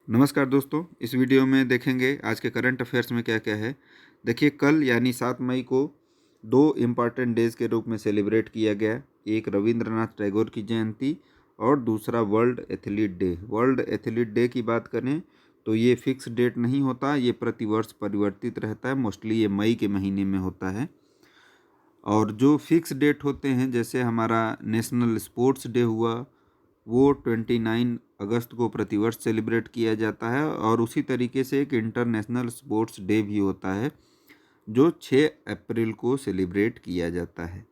नमस्कार दोस्तों, इस वीडियो में देखेंगे आज के करंट अफेयर्स में क्या क्या है। देखिए, कल यानी 7 मई को दो इम्पॉर्टेंट डेज़ के रूप में सेलिब्रेट किया गया। एक रविंद्रनाथ टैगोर की जयंती और दूसरा world athlete day. World athlete day की बात करें तो ये फिक्स डेट नहीं होता, ये प्रतिवर्ष परिवर्तित रहता है। मोस्टली ये मई के महीने में होता है। और जो फिक्स डेट होते हैं, जैसे हमारा नेशनल स्पोर्ट्स डे हुआ, वो 29 अगस्त को प्रतिवर्ष सेलिब्रेट किया जाता है। और उसी तरीके से एक इंटरनेशनल स्पोर्ट्स डे भी होता है जो 6 अप्रैल को सेलिब्रेट किया जाता है।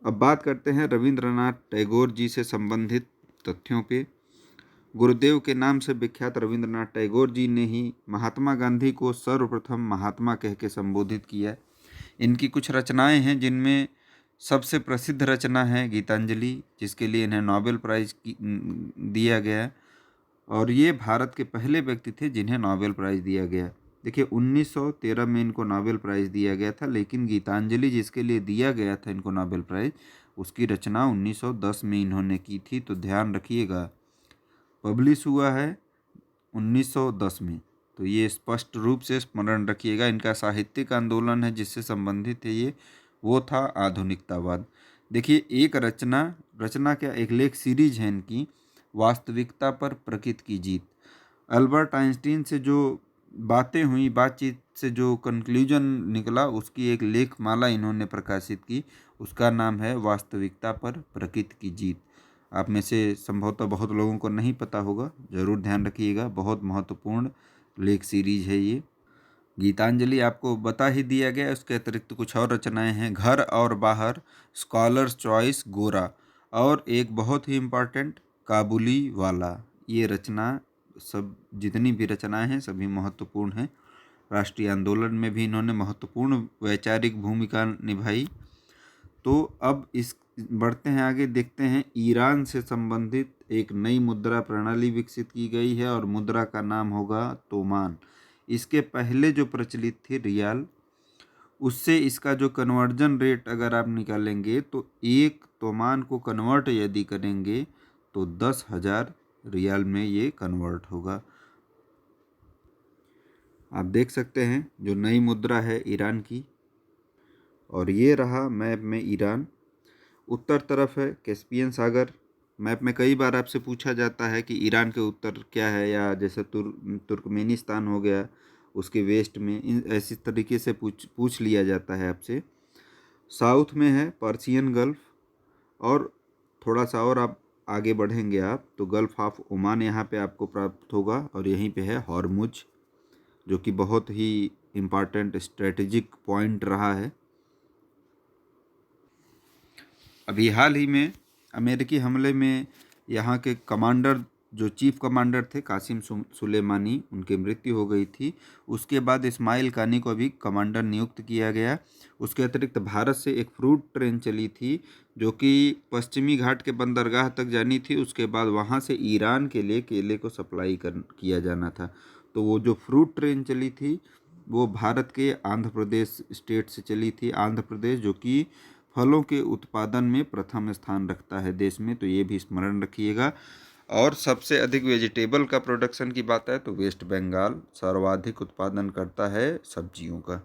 अब बात करते हैं रविंद्रनाथ टैगोर जी से संबंधित तथ्यों पे। गुरुदेव के नाम से विख्यात रविंद्रनाथ टैगोर जी ने ही महात्मा गांधी को सर्वप्रथम महात्मा कह के संबोधित किया। इनकी कुछ रचनाएं हैं जिनमें सबसे प्रसिद्ध रचना है गीतांजलि, जिसके लिए इन्हें नोबेल प्राइज़ दिया गया। और ये भारत के पहले व्यक्ति थे जिन्हें नोबेल प्राइज़ दिया गया। देखिए, 1913 में इनको नोबेल प्राइज़ दिया गया था, लेकिन गीतांजलि जिसके लिए दिया गया था इनको नोबेल प्राइज़, उसकी रचना 1910 में इन्होंने की थी। तो ध्यान रखिएगा, पब्लिश हुआ है 1910 में। तो ये स्पष्ट रूप से स्मरण रखिएगा। इनका साहित्यिक आंदोलन है जिससे संबंधित है ये, वो था आधुनिकतावाद। देखिए, एक रचना क्या, एक लेख सीरीज है इनकी, वास्तविकता पर प्रकृति की जीत। अल्बर्ट आइंस्टीन से जो बातें हुई, बातचीत से जो कंक्लूजन निकला, उसकी एक लेखमाला इन्होंने प्रकाशित की। उसका नाम है वास्तविकता पर प्रकृति की जीत। आप में से संभवतः बहुत लोगों को नहीं पता होगा, ज़रूर ध्यान रखिएगा। बहुत महत्वपूर्ण लेख सीरीज है ये। गीतांजलि आपको बता ही दिया गया। उसके अतिरिक्त कुछ और रचनाएं हैं, घर और बाहर, स्कॉलर्स चॉइस, गोरा, और एक बहुत ही इम्पॉर्टेंट, काबुली वाला। ये रचना, सब जितनी भी रचनाएं हैं सभी महत्वपूर्ण हैं। राष्ट्रीय आंदोलन में भी इन्होंने महत्वपूर्ण वैचारिक भूमिका निभाई। तो अब इस बढ़ते हैं आगे, देखते हैं ईरान से संबंधित एक नई मुद्रा प्रणाली विकसित की गई है और मुद्रा का नाम होगा तोमान। इसके पहले जो प्रचलित थी रियाल, उससे इसका जो कन्वर्जन रेट अगर आप निकालेंगे तो एक तोमान को कन्वर्ट यदि करेंगे तो 10,000 रियाल में ये कन्वर्ट होगा। आप देख सकते हैं जो नई मुद्रा है ईरान की। और ये रहा मैप में ईरान। उत्तर तरफ है कैस्पियन सागर। मैप में कई बार आपसे पूछा जाता है कि ईरान के उत्तर क्या है, या जैसे तुर्कमेनिस्तान हो गया उसके वेस्ट में, ऐसी तरीके से पूछ लिया जाता है आपसे। साउथ में है पर्शियन गल्फ, और थोड़ा सा और आप आगे बढ़ेंगे आप तो गल्फ ऑफ ओमान यहाँ पे आपको प्राप्त होगा। और यहीं पे है हॉर्मुज, जो कि बहुत ही इम्पॉर्टेंट स्ट्रेटेजिक पॉइंट रहा है। अभी हाल ही में अमेरिकी हमले में यहाँ के कमांडर, जो चीफ कमांडर थे कासिम सुलेमानी, उनकी मृत्यु हो गई थी। उसके बाद इस्माइल कानी को अभी कमांडर नियुक्त किया गया। उसके अतिरिक्त भारत से एक फ्रूट ट्रेन चली थी जो कि पश्चिमी घाट के बंदरगाह तक जानी थी। उसके बाद वहाँ से ईरान के लिए केले को सप्लाई किया जाना था। तो वो जो फ्रूट ट्रेन चली थी वो भारत के आंध्र प्रदेश स्टेट से चली थी। आंध्र प्रदेश जो कि फलों के उत्पादन में प्रथम स्थान रखता है देश में, तो ये भी स्मरण रखिएगा। और सबसे अधिक वेजिटेबल का प्रोडक्शन की बात है तो वेस्ट बंगाल सर्वाधिक उत्पादन करता है सब्जियों का।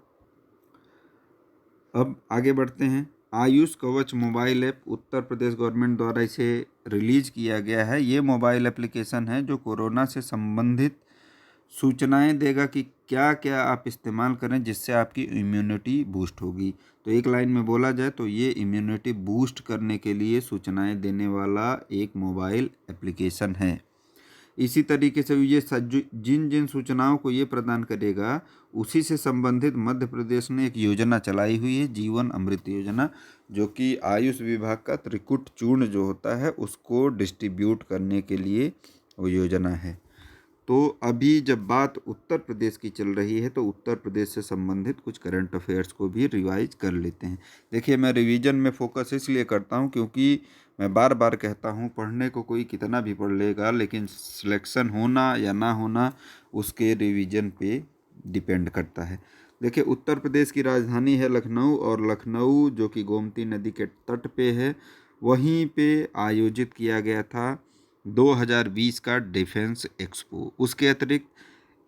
अब आगे बढ़ते हैं। आयुष कवच mobile app, Uttar Pradesh government द्वारा इसे रिलीज किया गया है। ये मोबाइल एप्लीकेशन है जो कोरोना से संबंधित सूचनाएं देगा कि क्या क्या आप इस्तेमाल करें जिससे आपकी इम्यूनिटी बूस्ट होगी। तो एक लाइन में बोला जाए तो ये इम्यूनिटी बूस्ट करने के लिए सूचनाएं देने वाला एक मोबाइल एप्लीकेशन है। इसी तरीके से ये जिन जिन सूचनाओं को ये प्रदान करेगा, उसी से संबंधित मध्य प्रदेश ने एक योजना चलाई हुई है, जीवन अमृत योजना, जो कि आयुष विभाग का त्रिकुट चूर्ण जो होता है उसको डिस्ट्रीब्यूट करने के लिए वो योजना है। तो अभी जब बात उत्तर प्रदेश की चल रही है तो उत्तर प्रदेश से संबंधित कुछ करंट अफेयर्स को भी रिवाइज कर लेते हैं। देखिए, मैं रिवीजन में फोकस इसलिए करता हूं क्योंकि मैं बार बार कहता हूं, पढ़ने को कोई कितना भी पढ़ लेगा, लेकिन सिलेक्शन होना या ना होना उसके रिवीजन पे डिपेंड करता है। देखिए, उत्तर प्रदेश की राजधानी है लखनऊ, और लखनऊ जो कि गोमती नदी के तट पे है, वहीं पे आयोजित किया गया था 2020 का डिफेंस एक्सपो। उसके अतिरिक्त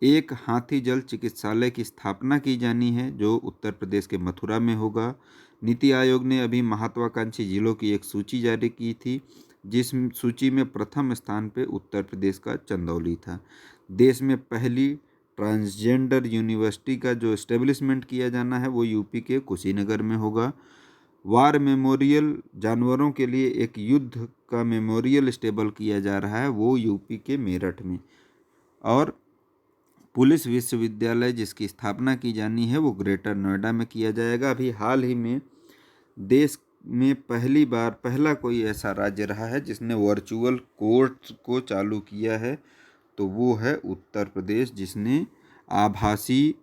एक हाथी जल चिकित्सालय की स्थापना की जानी है जो उत्तर प्रदेश के मथुरा में होगा। नीति आयोग ने अभी महत्वाकांक्षी जिलों की एक सूची जारी की थी, जिस सूची में प्रथम स्थान पे उत्तर प्रदेश का चंदौली था। देश में पहली ट्रांसजेंडर यूनिवर्सिटी का जो एस्टेब्लिशमेंट किया जाना है वो यूपी के कुशीनगर में होगा। वार मेमोरियल, जानवरों के लिए एक युद्ध का मेमोरियल स्टेबल किया जा रहा है, वो यूपी के मेरठ में। और पुलिस विश्वविद्यालय जिसकी स्थापना की जानी है वो ग्रेटर नोएडा में किया जाएगा। अभी हाल ही में देश में पहली बार पहला कोई ऐसा राज्य रहा है जिसने वर्चुअल कोर्ट को चालू किया है, तो वो है उत्तर प्रदेश, जिसने आभासी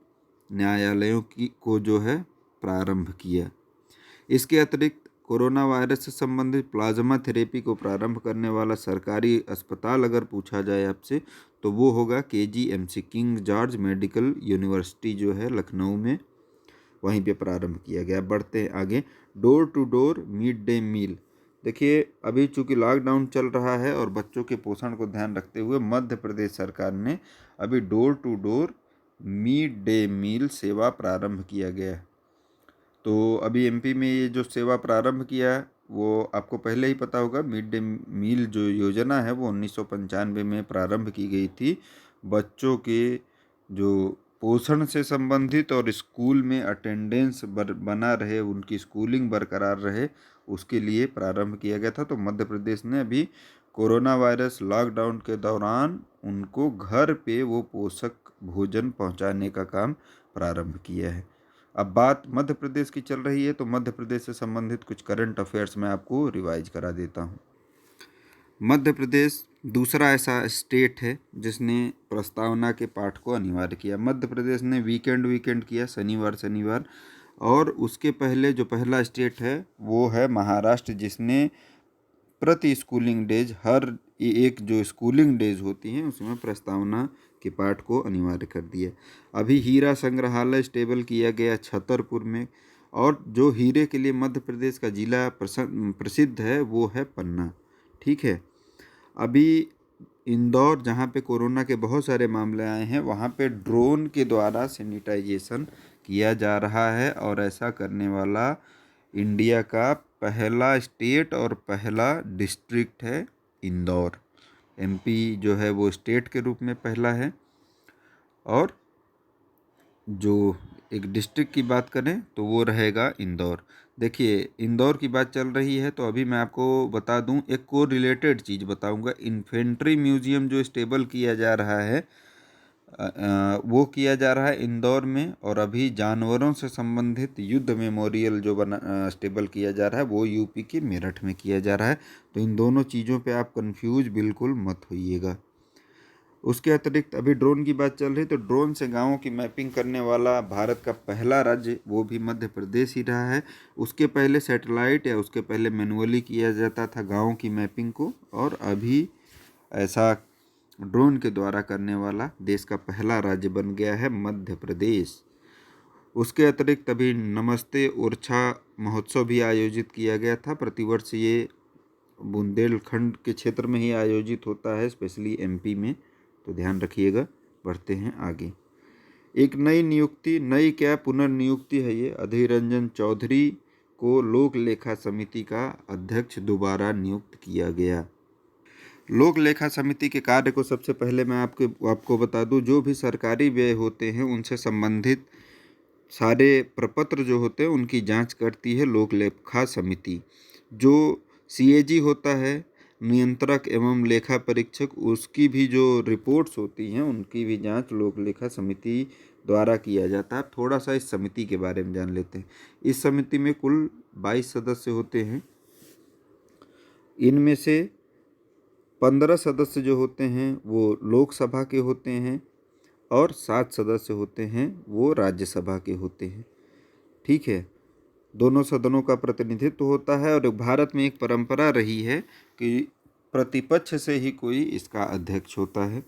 न्यायालयों को जो है प्रारंभ किया। इसके अतिरिक्त कोरोना वायरस से संबंधित प्लाज्मा थेरेपी को प्रारंभ करने वाला सरकारी अस्पताल अगर पूछा जाए आपसे तो वो होगा KGMC, king George medical university जो है लखनऊ में, वहीं पे प्रारंभ किया गया। बढ़ते हैं आगे। Door to door mid day meal. देखिए अभी चूंकि लॉकडाउन चल रहा है और बच्चों के पोषण को ध्यान रखते हुए मध्य प्रदेश सरकार ने अभी door to door mid day meal सेवा प्रारंभ किया गया है। तो अभी MP में ये जो सेवा प्रारंभ किया है वो आपको पहले ही पता होगा। मिड डे मील जो योजना है वो 1995 में प्रारंभ की गई थी। बच्चों के जो पोषण से संबंधित और स्कूल में अटेंडेंस बना रहे, उनकी स्कूलिंग बरकरार रहे, उसके लिए प्रारंभ किया गया था। तो मध्य प्रदेश ने अभी कोरोना वायरस लॉकडाउन के दौरान उनको घर पे वो पोषक भोजन पहुंचाने का काम प्रारंभ किया है। अब बात मध्य प्रदेश की चल रही है तो मध्य प्रदेश से संबंधित कुछ करंट अफेयर्स मैं आपको रिवाइज करा देता हूँ। मध्य प्रदेश दूसरा ऐसा स्टेट है जिसने प्रस्तावना के पाठ को अनिवार्य किया। मध्य प्रदेश ने वीकेंड किया, शनिवार। और उसके पहले जो पहला स्टेट है वो है महाराष्ट्र, जिसने प्रति स्कूलिंग डेज, हर एक जो स्कूलिंग डेज होती हैं उसमें प्रस्तावना के पाठ को अनिवार्य कर दिया। अभी हीरा संग्रहालय स्टेबल किया गया छतरपुर में। और जो हीरे के लिए मध्य प्रदेश का जिला प्रसिद्ध है वो है पन्ना। ठीक है। अभी इंदौर, जहाँ पे कोरोना के बहुत सारे मामले आए हैं, वहाँ पे ड्रोन के द्वारा सैनिटाइजेशन किया जा रहा है और ऐसा करने वाला इंडिया का पहला स्टेट और पहला डिस्ट्रिक्ट है इंदौर। MP जो है वो स्टेट के रूप में पहला है। और जो एक डिस्ट्रिक्ट की बात करें तो वो रहेगा इंदौर। देखिए इंदौर की बात चल रही है तो अभी मैं आपको बता दूं, एक को रिलेटेड चीज़ बताऊंगा। इन्फेंट्री म्यूजियम जो स्टेबल किया जा रहा है वो किया जा रहा है इंदौर में। और अभी जानवरों से संबंधित युद्ध मेमोरियल जो स्टेबल किया जा रहा है वो यूपी के मेरठ में किया जा रहा है। तो इन दोनों चीज़ों पे आप कंफ्यूज बिल्कुल मत होइएगा। उसके अतिरिक्त अभी ड्रोन की बात चल रही, तो ड्रोन से गाँवों की मैपिंग करने वाला भारत का पहला राज्य वो भी मध्य प्रदेश ही रहा है। उसके पहले सैटेलाइट या उसके पहले मैनुअली किया जाता था गाँवों की मैपिंग को, और अभी ऐसा ड्रोन के द्वारा करने वाला देश का पहला राज्य बन गया है मध्य प्रदेश। उसके अतिरिक्त अभी नमस्ते ओरछा महोत्सव भी आयोजित किया गया था। प्रतिवर्ष ये बुंदेलखंड के क्षेत्र में ही आयोजित होता है, स्पेशली MP में, तो ध्यान रखिएगा। बढ़ते हैं आगे। एक नई नियुक्ति, नई क्या पुनर्नियुक्ति है ये, अधीर रंजन चौधरी को लोक लेखा समिति का अध्यक्ष दोबारा नियुक्त किया गया। लोक लेखा समिति के कार्य को सबसे पहले मैं आपको बता दूं, जो भी सरकारी व्यय होते हैं उनसे संबंधित सारे प्रपत्र जो होते हैं उनकी जांच करती है लोक लेखा समिति। जो CAG होता है, नियंत्रक एवं लेखा परीक्षक, उसकी भी जो रिपोर्ट्स होती हैं उनकी भी जांच लोक लेखा समिति द्वारा किया जाता है। थोड़ा सा इस समिति के बारे में जान लेते हैं। इस समिति में कुल 22 सदस्य होते हैं। इनमें से 15 सदस्य जो होते हैं वो लोकसभा के होते हैं और 7 सदस्य होते हैं वो राज्यसभा के होते हैं। ठीक है, दोनों सदनों का प्रतिनिधित्व होता है। और भारत में एक परंपरा रही है कि प्रतिपक्ष से ही कोई इसका अध्यक्ष होता है।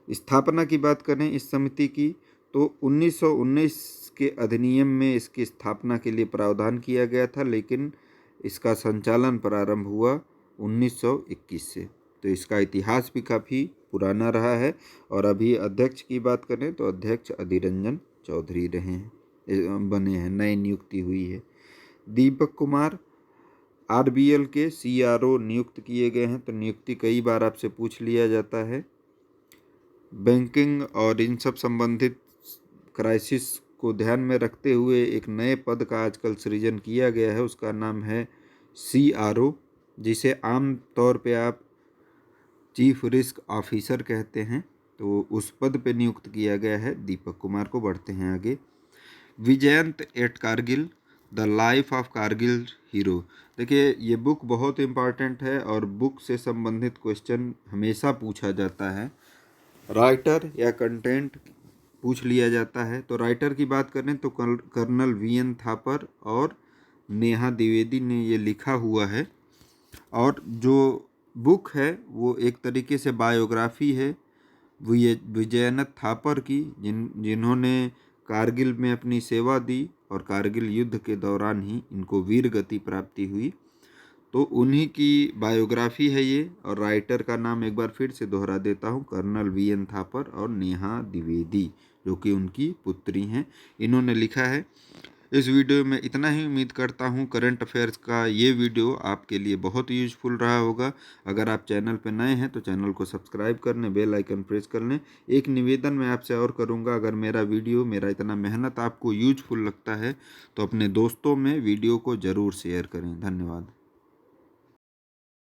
स्थापना की बात करें इस समिति की तो 1919 के अधिनियम में इसकी स्थापना के लिए प्रावधान किया गया था, लेकिन इसका संचालन प्रारंभ हुआ 1921 से। तो इसका इतिहास भी काफ़ी पुराना रहा है। और अभी अध्यक्ष की बात करें तो अध्यक्ष अधीर रंजन चौधरी रहे हैं, बने हैं, नई नियुक्ति हुई है। दीपक कुमार आरबीएल के सीआरओ नियुक्त किए गए हैं। तो नियुक्ति कई बार आपसे पूछ लिया जाता है। बैंकिंग और इन सब संबंधित क्राइसिस को ध्यान में रखते हुए एक नए पद का आजकल सृजन किया गया है, उसका नाम है सीआरओ, जिसे आम तौर पे आप चीफ रिस्क ऑफिसर कहते हैं। तो उस पद पे नियुक्त किया गया है दीपक कुमार को। बढ़ते हैं आगे। Vijayant at Kargil, the life of Kargil hero. देखिए ये बुक बहुत इम्पॉर्टेंट है और बुक से संबंधित क्वेश्चन हमेशा पूछा जाता है। राइटर या कंटेंट पूछ लिया जाता है। तो राइटर की बात करें तो कर्नल वीएन थापर और नेहा द्विवेदी ने ये लिखा हुआ है। और जो बुक है वो एक तरीके से बायोग्राफी है विजयनाथ थापर की, जिन्होंने कारगिल में अपनी सेवा दी और कारगिल युद्ध के दौरान ही इनको वीर गति प्राप्ति हुई। तो उन्हीं की बायोग्राफी है ये। और राइटर का नाम एक बार फिर से दोहरा देता हूँ, कर्नल वीएन थापर और नेहा द्विवेदी, जो कि उनकी पुत्री हैं, इन्होंने लिखा है। इस वीडियो में इतना ही। उम्मीद करता हूँ करंट अफेयर्स का ये वीडियो आपके लिए बहुत यूजफुल रहा होगा। अगर आप चैनल पर नए हैं तो चैनल को सब्सक्राइब कर लें, बेल आइकन प्रेस कर लें। एक निवेदन मैं आपसे और करूँगा, अगर मेरा इतना मेहनत आपको यूजफुल लगता है तो अपने दोस्तों में वीडियो को ज़रूर शेयर करें। धन्यवाद।